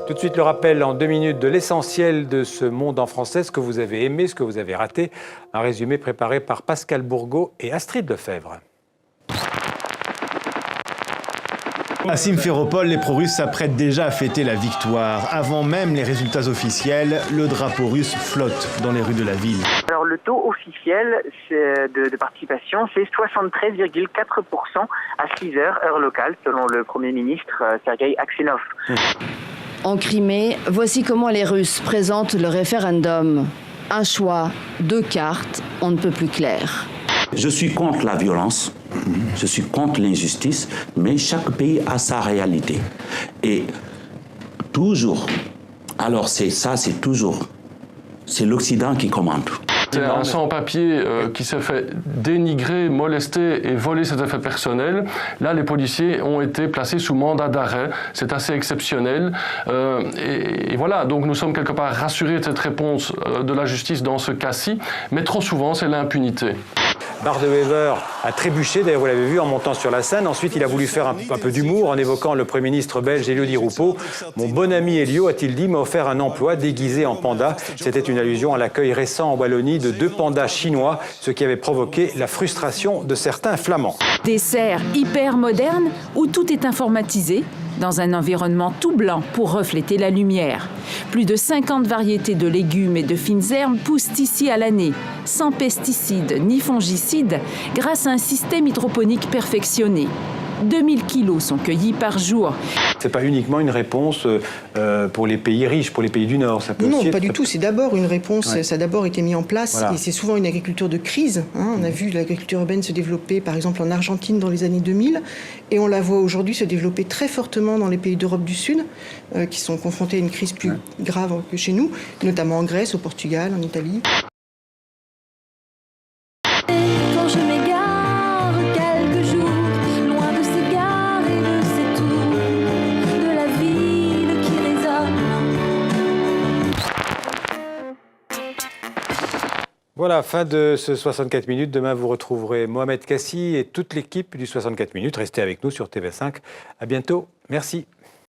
Tout de suite, le rappel en 2 minutes de l'essentiel de ce monde en français, ce que vous avez aimé, ce que vous avez raté. Un résumé préparé par Pascal Bourgault et Astrid Lefebvre. À Simferopol, les pro-russes s'apprêtent déjà à fêter la victoire. Avant même les résultats officiels, le drapeau russe flotte dans les rues de la ville. Alors le taux officiel de participation, c'est 73,4% à 6 heures, heure locale, selon le Premier ministre Sergueï Aksenov. En Crimée, voici comment les Russes présentent le référendum. Un choix, 2 cartes, on ne peut plus clair. Je suis contre la violence, je suis contre l'injustice, mais chaque pays a sa réalité. Et toujours, alors c'est l'Occident qui commande. C'est un sans-papier qui s'est fait dénigrer, molester et voler ses effets personnels. Là, les policiers ont été placés sous mandat d'arrêt. C'est assez exceptionnel. Et voilà, donc nous sommes quelque part rassurés de cette réponse de la justice dans ce cas-ci. Mais trop souvent, c'est l'impunité. Bart de Wever a trébuché, d'ailleurs vous l'avez vu, en montant sur la scène. Ensuite, il a voulu faire un peu d'humour en évoquant le Premier ministre belge Elio Di Rupo. Mon bon ami Elio, a-t-il dit, m'a offert un emploi déguisé en panda. C'était une allusion à l'accueil récent en Wallonie de 2 pandas chinois, ce qui avait provoqué la frustration de certains Flamands. Des serres hyper modernes où tout est informatisé, dans un environnement tout blanc pour refléter la lumière. Plus de 50 variétés de légumes et de fines herbes poussent ici à l'année, sans pesticides ni fongicides, grâce à un système hydroponique perfectionné. 2000 kilos sont cueillis par jour. Ce n'est pas uniquement une réponse pour les pays riches, pour les pays du Nord. Ça peut non, aussi pas être... du tout. C'est d'abord une réponse, ça a d'abord été mis en place. Voilà. Et c'est souvent une agriculture de crise. On a vu l'agriculture urbaine se développer, par exemple, en Argentine dans les années 2000. Et on la voit aujourd'hui se développer très fortement dans les pays d'Europe du Sud, qui sont confrontés à une crise plus grave que chez nous, notamment en Grèce, au Portugal, en Italie. Quand je m'égare quelques jours, loin de ces gares et de ces tours, de la ville qui résonne. Voilà, fin de ce 64 minutes. Demain, vous retrouverez Mohamed Kassi et toute l'équipe du 64 minutes. Restez avec nous sur TV5. À bientôt. Merci.